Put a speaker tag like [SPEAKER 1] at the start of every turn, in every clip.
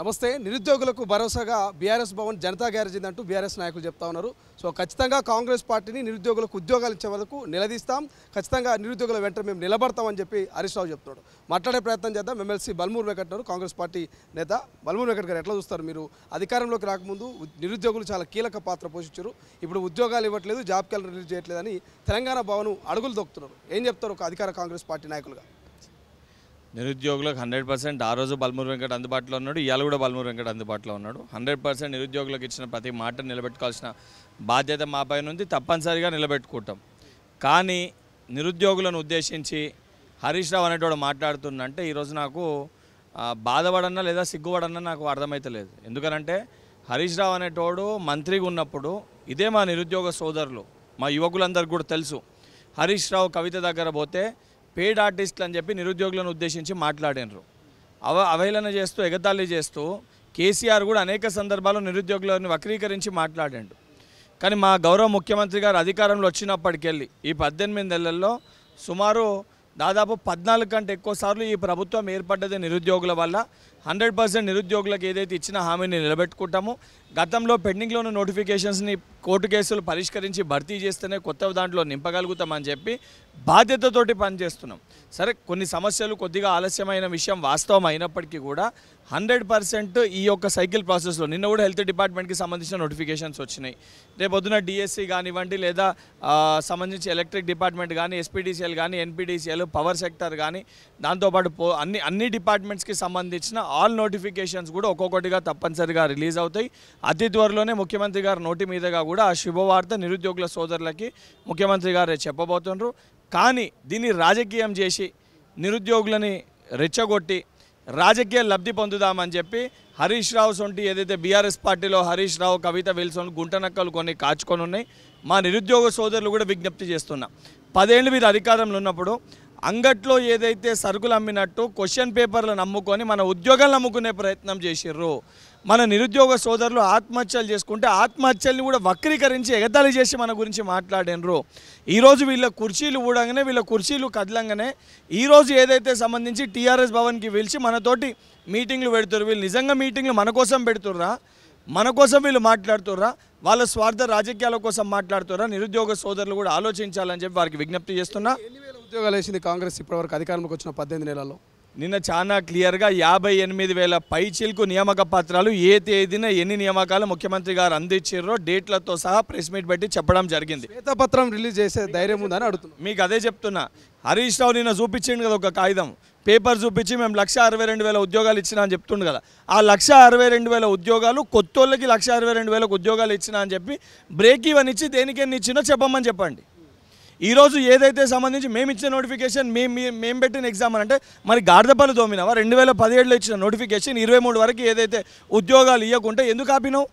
[SPEAKER 1] నమస్తే. నిరుద్యోగులకు భరోసాగా బీఆర్ఎస్ భవన్ జనతా గ్యారేజ్ అంటూ బీఆర్ఎస్ నాయకులు చెప్తా ఉన్నారు. సో ఖచ్చితంగా కాంగ్రెస్ పార్టీని నిరుద్యోగులకు ఉద్యోగాలు ఇచ్చే వరకు నిలదీస్తాం, ఖచ్చితంగా నిరుద్యోగుల వెంట మేము నిలబడతామని చెప్పి హరీష్ రావు చెప్తున్నాడు. మాట్లాడే ప్రయత్నం చేద్దాం. ఎమ్మెల్సీ బల్మూరు వెంకట్ గారు, కాంగ్రెస్ పార్టీ నేత బల్మూరు వెంకట్ గారు ఎట్లా చూస్తారు? మీరు అధికారంలోకి రాకముందు నిరుద్యోగులు చాలా కీలక పాత్ర పోషించారు, ఇప్పుడు ఉద్యోగాలు ఇవ్వట్లేదు, జాబ్ క్యాలెండర్ రిలీజ్ చేయట్లేదని తెలంగాణ భవన్ అడుగులు దొక్కుతున్నారు. ఏం చెప్తారు ఒక అధికార కాంగ్రెస్ పార్టీ నాయకులుగా?
[SPEAKER 2] నిరుద్యోగులకు 100% ఆ రోజు బల్మూరు వెంకట్ అందుబాటులో ఉన్నాడు, ఇవాళ కూడా బల్మూరు వెంకట్ అందుబాటులో ఉన్నాడు. 100% నిరుద్యోగులకు ఇచ్చిన ప్రతి మాట నిలబెట్టుకోవాల్సిన బాధ్యత మా పైన ఉంది, తప్పనిసరిగా నిలబెట్టుకుంటాం. కానీ నిరుద్యోగులను ఉద్దేశించి హరీష్ రావు అనేటోడు మాట్లాడుతుందంటే ఈరోజు నాకు బాధపడన్నా లేదా సిగ్గుపడన్నా నాకు అర్థమైతలేదు. ఎందుకనంటే హరీష్ రావు అనేటోడు మంత్రిగా ఉన్నప్పుడు ఇదే మా నిరుద్యోగ సోదరులు, మా యువకులందరికీ కూడా తెలుసు. హరీష్ రావు కవిత దగ్గర పోతే పేడ్ ఆర్టిస్టులు అని చెప్పి నిరుద్యోగులను ఉద్దేశించి మాట్లాడినరు. అవహేళన చేస్తూ ఎగతాళి చేస్తూ కేసీఆర్ కూడా అనేక సందర్భాల్లో నిరుద్యోగులను వక్రీకరించి మాట్లాడాడు. కానీ మా గౌరవ ముఖ్యమంత్రి గారు అధికారంలో వచ్చినప్పటికెళ్ళి ఈ 18 నెలల్లో సుమారు దాదాపు 14 కంటే ఎక్కువ సార్లు ఈ ప్రభుత్వం ఏర్పడ్డది నిరుద్యోగుల వల్ల. 100% నిరుద్యోగులకు ఏదైతే ఇచ్చిన హామీని నిలబెట్టుకుంటాము. గతంలో పెండింగ్లో ఉన్న నోటిఫికేషన్స్ని కోర్టు కేసులు పరిష్కరించి భర్తీ చేస్తేనే కొత్త దాంట్లో నింపగలుగుతామని చెప్పి బాధ్యతతోటి పనిచేస్తున్నాం. సరే, కొన్ని సమస్యలు కొద్దిగా ఆలస్యమైన విషయం వాస్తవం అయినప్పటికీ కూడా 100% ఈ యొక్క సైకిల్ ప్రాసెస్లో నిన్న కూడా హెల్త్ డిపార్ట్మెంట్కి సంబంధించిన నోటిఫికేషన్స్ వచ్చినాయి. రేపొద్దున డిఎస్సి కానివ్వండి, లేదా సంబంధించి ఎలక్ట్రిక్ డిపార్ట్మెంట్ కానీ, ఎస్పీడీసీఎల్ కానీ, ఎన్పీడీసీఎల్, పవర్ సెక్టర్ కానీ, దాంతోపాటు అన్ని డిపార్ట్మెంట్స్కి సంబంధించిన ఆల్ నోటిఫికేషన్స్ కూడా ఒక్కొక్కటిగా తప్పనిసరిగా రిలీజ్ అవుతాయి. అతి త్వరలోనే ముఖ్యమంత్రి గారు నోటి మీదుగా కూడా ఆ శుభవార్త నిరుద్యోగుల సోదరులకి ముఖ్యమంత్రి గారే చెప్పబోతున్నారు. కానీ దీన్ని రాజకీయం చేసి నిరుద్యోగులని రెచ్చగొట్టి రాజకీయ లబ్ధి పొందుదామని చెప్పి హరీష్ రావు సొంటి ఏదైతే బీఆర్ఎస్ పార్టీలో హరీష్ రావు, కవిత విల్సన్, గుంటనక్కలు కొన్ని కాచుకొని ఉన్నాయి. మా నిరుద్యోగ సోదరులు కూడా విజ్ఞప్తి చేస్తున్నా, 10 ఏళ్ళు మీరు అధికారంలో ఉన్నప్పుడు అంగట్లో ఏదైతే సరుకులు అమ్మినట్టు క్వశ్చన్ పేపర్లను నమ్ముకొని మన ఉద్యోగాలు నమ్ముకునే ప్రయత్నం చేసిర్రు. మన నిరుద్యోగ సోదరులు ఆత్మహత్యలు చేసుకుంటే ఆత్మహత్యల్ని కూడా వక్రీకరించి ఎగతాళి చేసి మన గురించి మాట్లాడినరు. ఈరోజు వీళ్ళ కుర్చీలు ఊడగానే, వీళ్ళ కుర్చీలు కదలంగానే ఈరోజు ఏదైతే సంబంధించి టీఆర్ఎస్ భవన్కి పిలిచి మనతోటి మీటింగ్లు పెడుతున్నారు. వీళ్ళు నిజంగా మీటింగ్లు మన కోసం పెడుతుర్రా, మన కోసం వీళ్ళు మాట్లాడుతుర్రా, వాళ్ళ స్వార్థ రాజకీయాల కోసం మాట్లాడుతుర్రా? నిరుద్యోగ సోదరులు కూడా ఆలోచించాలని చెప్పి వారికి విజ్ఞప్తి చేస్తున్నా.
[SPEAKER 1] ఉద్యోగాలు వేసింది కాంగ్రెస్ ఇప్పటివరకు అధికారంలోకి వచ్చిన 18 నెలల్లో?
[SPEAKER 2] నిన్న చాలా క్లియర్గా 58,000 పైచిల్కు నియామక పత్రాలు ఏ తేదీన ఎన్ని నియామకాలు ముఖ్యమంత్రి గారు అందించారో డేట్లతో సహా ప్రెస్ మీట్ పెట్టి చెప్పడం జరిగింది.
[SPEAKER 1] శ్వేతపత్రం రిలీజ్ చేసే ధైర్యం ఉందని అడుగుతున్నా.
[SPEAKER 2] మీకు అదే చెప్తున్నా. హరీష్ రావు నిన్న చూపించిండు కదా ఒక కాగితం, పేపర్ చూపించి మేము 162,000 ఉద్యోగాలు ఇచ్చినా అని చెప్తుండు కదా. ఆ 162,000 ఉద్యోగాలు కొత్తోళ్ళకి 162,000 ఉద్యోగాలు ఇచ్చినా అని చెప్పి బ్రేక్ ఈవెన్ ఇచ్చి దేనికెన్ని ఇచ్చినో చెప్పమని చెప్పండి. ఈరోజు ఏదైతే సంబంధించి మేము ఇచ్చిన నోటిఫికేషన్ మేము పెట్టిన ఎగ్జామ్ అంటే మరి గాడిదపల్లి దోమినావా? 2017లో ఇచ్చిన నోటిఫికేషన్ 23 వరకు ఏదైతే ఉద్యోగాలు ఇవ్వకుంటే ఎందుకు ఆపినావు?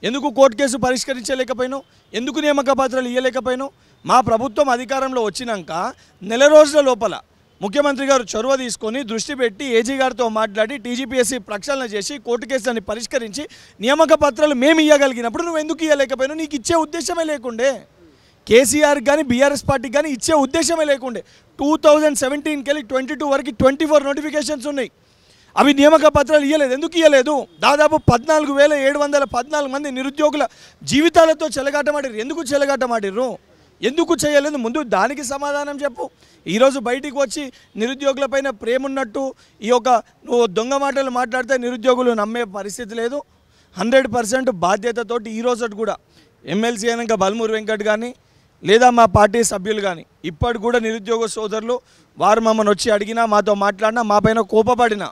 [SPEAKER 2] ఎందుకు కోర్టు కేసు పరిష్కరించలేకపోయినావు? ఎందుకు నియామక పత్రాలు ఇవ్వలేకపోయినావు? మా ప్రభుత్వం అధికారంలో వచ్చినాక నెల రోజుల లోపల ముఖ్యమంత్రి గారు చొరవ తీసుకొని దృష్టి పెట్టి ఏజీ గారితో మాట్లాడి టీజీపీఎస్సీ ప్రక్షాళన చేసి కోర్టు కేసుని పరిష్కరించి నియామక పత్రాలు మేము ఇవ్వగలిగినప్పుడు నువ్వు ఎందుకు ఇవ్వలేకపోయినావు? నీకు ఇచ్చే ఉద్దేశమే లేకుండే. కేసీఆర్ కానీ బీఆర్ఎస్ పార్టీకి కానీ ఇచ్చే ఉద్దేశమే లేకుండే. 2017కి వెళ్ళి 22 వరకు 24 నోటిఫికేషన్స్ ఉన్నాయి. అవి నియామక పత్రాలు ఇవ్వలేదు. ఎందుకు ఇవ్వలేదు? దాదాపు 14,714 మంది నిరుద్యోగుల జీవితాలతో చెలగాటమాడారు. ఎందుకు చెలగాటమాడారు? ఎందుకు చేయలేదు? ముందు దానికి సమాధానం చెప్పు. ఈరోజు బయటికి వచ్చి నిరుద్యోగులపైన ప్రేమ ఉన్నట్టు ఈ యొక్క నువ్వు దొంగ మాటలు మాట్లాడితే నిరుద్యోగులు నమ్మే పరిస్థితి లేదు. 100% బాధ్యతతోటి ఈరోజు కూడా ఎమ్మెల్సీ అయినాక బల్మూరు వెంకట్ కానీ లేదా మా పార్టీ సభ్యులు కానీ ఇప్పటి కూడా నిరుద్యోగ సోదరులు వారు మమ్మల్ని వచ్చి అడిగినా, మాతో మాట్లాడినా, మా పైన కోపపడినా,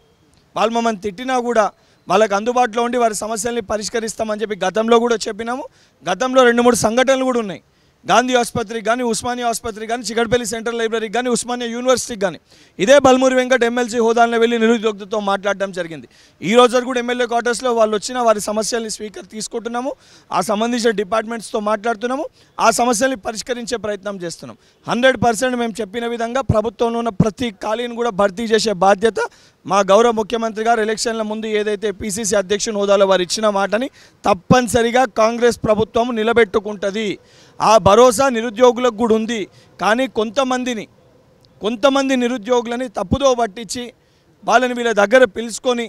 [SPEAKER 2] వాళ్ళు మమ్మల్ని తిట్టినా కూడా వాళ్ళకి అందుబాటులో ఉండి వారి సమస్యల్ని పరిష్కరిస్తామని చెప్పి గతంలో కూడా చెప్పినాము. గతంలో 2-3 సంఘటనలు కూడా ఉన్నాయి. గాంధీ ఆసుపత్రికి కానీ, ఉస్మానియా ఆసుపత్రికి కానీ, చికట్పల్లి సెంట్రల్ లైబ్రరీకి కానీ, ఉస్మానియా యూనివర్సిటీకి కానీ ఇదే బల్మూరు వెంకట్ ఎమ్మెల్సీ హోదాలో వెళ్ళి నిరుద్యోగులతో మాట్లాడడం జరిగింది. ఈ రోజు కూడా ఎమ్మెల్యే క్వార్టర్స్లో వాళ్ళు వచ్చిన వారి సమస్యల్ని తీసుకుంటున్నాము. ఆ సంబంధించిన డిపార్ట్మెంట్స్తో మాట్లాడుతున్నాము. ఆ సమస్యల్ని పరిష్కరించే ప్రయత్నం చేస్తున్నాం. 100% మేము చెప్పిన విధంగా ప్రభుత్వంలో ఉన్న ప్రతి ఖాళీని కూడా భర్తీ చేసే బాధ్యత మా గౌరవ ముఖ్యమంత్రి గారు ఎలక్షన్ల ముందు ఏదైతే పీసీసీ అధ్యక్షుని హోదాలో వారు ఇచ్చిన మాటని తప్పనిసరిగా కాంగ్రెస్ ప్రభుత్వం నిలబెట్టుకుంటుంది. ఆ భరోసా నిరుద్యోగులకు కూడా ఉంది. కానీ కొంతమంది నిరుద్యోగులని తప్పుదో పట్టించి వాళ్ళని వీళ్ళ దగ్గర పిలుచుకొని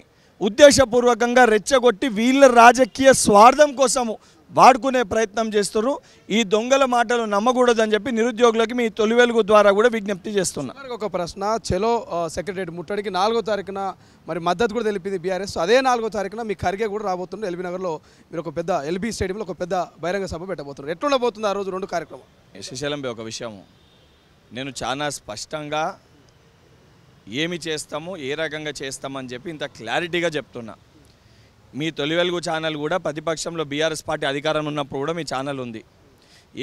[SPEAKER 2] ఉద్దేశపూర్వకంగా రెచ్చగొట్టి వీళ్ళ రాజకీయ స్వార్థం కోసము వాడుకునే ప్రయత్నం చేస్తున్నారు. ఈ దొంగల మాటలు నమ్మకూడదని చెప్పి నిరుద్యోగులకి మీ తొలి వెలుగు ద్వారా కూడా విజ్ఞప్తి చేస్తున్నా.
[SPEAKER 1] ఒక ప్రశ్న, చలో సెక్రటరీ ముట్టడికి 4వ తారీఖున మరి మద్దతు కూడా తెలిపింది బీఆర్ఎస్. అదే 4వ తారీఖున మీ ఖర్గే కూడా రాబోతున్నారు. ఎల్బీ నగర్లో మీరు ఒక పెద్ద ఎల్బీ స్టేడియంలో ఒక పెద్ద బహిరంగ సభ పెట్టబోతున్నారు. ఎట్లుండబోతుంది ఆ రోజు 2 కార్యక్రమం?
[SPEAKER 2] శ్రీశైలంపై ఒక విషయం నేను చాలా స్పష్టంగా ఏమి చేస్తాము, ఏ రకంగా చేస్తామని చెప్పి ఇంత క్లారిటీగా చెప్తున్నా. మీ తొలి వెలుగు ఛానల్ కూడా ప్రతిపక్షంలో బీఆర్ఎస్ పార్టీ అధికారం ఉన్నప్పుడు కూడా మీ ఛానల్ ఉంది.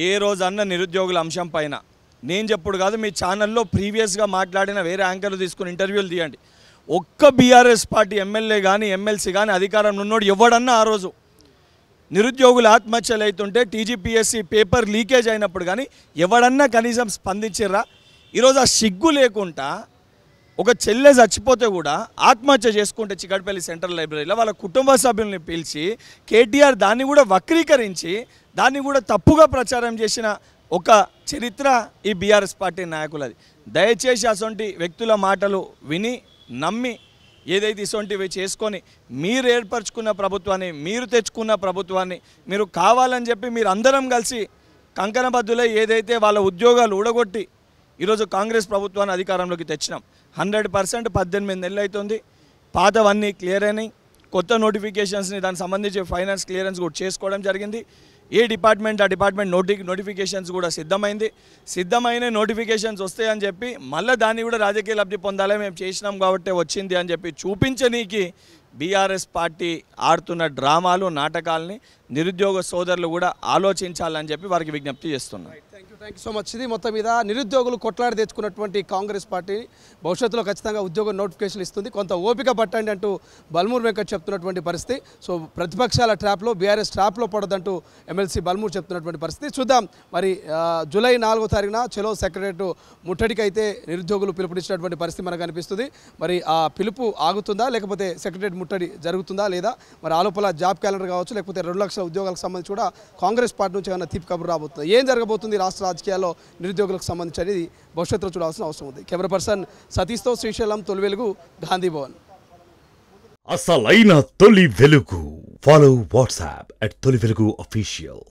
[SPEAKER 2] ఏ రోజన్నా నిరుద్యోగుల అంశం పైన నేను చెప్పుడు కాదు, మీ ఛానల్లో ప్రీవియస్గా మాట్లాడిన వేరే యాంకర్లు తీసుకుని ఇంటర్వ్యూలు తీయండి. ఒక్క బీఆర్ఎస్ పార్టీ ఎమ్మెల్యే కానీ ఎమ్మెల్సీ కానీ అధికారంలో ఉన్నోడు ఎవడన్నా ఆ రోజు నిరుద్యోగులు ఆత్మహత్యలు అవుతుంటే టీజీపీఎస్సీ పేపర్ లీకేజ్ అయినప్పుడు కానీ ఎవడన్నా కనీసం స్పందించిర్రా? ఈరోజు ఆ సిగ్గు లేకుండా ఒక చెల్లె చచ్చిపోతే కూడా ఆత్మహత్య చేసుకుంటే చికట్పల్లి సెంట్రల్ లైబ్రరీలో వాళ్ళ కుటుంబ సభ్యుల్ని పిలిచి కేటీఆర్ దాన్ని కూడా వక్రీకరించి దాన్ని కూడా తప్పుగా ప్రచారం చేసిన ఒక చరిత్ర ఈ బీఆర్ఎస్ పార్టీ నాయకులది. దయచేసి అసొంటి వ్యక్తుల మాటలు విని నమ్మి ఏదైతే ఇసొంటివి చేసుకొని మీరు ఏర్పరచుకున్న ప్రభుత్వాన్ని, మీరు తెచ్చుకున్న ప్రభుత్వాన్ని మీరు కావాలని చెప్పి మీరు అందరం కలిసి కంకణబద్దులై ఏదైతే వాళ్ళ ఉద్యోగాలు ఊడగొట్టి ఈరోజు కాంగ్రెస్ ప్రభుత్వాన్ని అధికారంలోకి తెచ్చినాం. 100% 18 నెలలు అవుతుంది. పాతవన్నీ క్లియర్ అయినాయి. కొత్త నోటిఫికేషన్స్ని దానికి సంబంధించి ఫైనాన్స్ క్లియరెన్స్ కూడా చేసుకోవడం జరిగింది. ఏ డిపార్ట్మెంట్ ఆ డిపార్ట్మెంట్ నోటిఫికేషన్స్ కూడా సిద్ధమైన నోటిఫికేషన్స్ వస్తాయని చెప్పి మళ్ళీ దాన్ని కూడా రాజకీయ లబ్ధి పొందాలి, మేము చేసినాం కాబట్టి వచ్చింది అని చెప్పి చూపించనీకి బీఆర్ఎస్ పార్టీ ఆడుతున్న డ్రామాలు, నాటకాలని నిరుద్యోగ సోదరులు కూడా ఆలోచించాలని చెప్పి వారికి విజ్ఞప్తి చేస్తున్నాం.
[SPEAKER 1] Thank you so much. ఇది మొత్తం మీద నిరుద్యోగులు కొట్లాడి తెచ్చుకున్నటువంటి కాంగ్రెస్ పార్టీ భవిష్యత్తులో ఖచ్చితంగా ఉద్యోగ నోటిఫికేషన్ ఇస్తుంది. కొంత ఓపిక పట్టండి అంటూ బల్మూర్ వెంకట్ చెప్తున్నటువంటి పరిస్థితి. సో ప్రతిపక్షాల ట్రాప్లో బీఆర్ఎస్ ట్రాప్లో పడదంటూ ఎమ్మెల్సీ బల్మూర్ చెప్తున్నటువంటి పరిస్థితి. చూద్దాం మరి జూలై 4వ తారీఖున చలో సెక్రటరేట్ ముట్టడికి అయితే నిరుద్యోగులు పిలుపునిచ్చినటువంటి పరిస్థితి మనకు కనిపిస్తుంది. మరి ఆ పిలుపు ఆగుతుందా, లేకపోతే సెక్రటరేట్ ముట్టడి జరుగుతుందా లేదా, మరి ఆ లోపల జాబ్ క్యాలెండర్ కావచ్చు, లేకపోతే 2 లక్షల ఉద్యోగాలకు సంబంధించి కూడా కాంగ్రెస్ పార్టీ నుంచి ఏమైనా తీపి కబురు రాబోతుంది. ఏం జరగబోతుంది రాష్ట్ర రాజకీయాల్లో నిరుద్యోగులకు సంబంధించి అనేది భవిష్యత్తులో చూడాల్సిన అవసరం ఉంది. కెమెరా పర్సన్ సతీష్తో శ్రీశైలం, తొలి వెలుగు, గాంధీ భవన్.
[SPEAKER 3] అసలైన తొలి వెలుగు. ఫాలో వాట్సాప్ @తొలి వెలుగు official.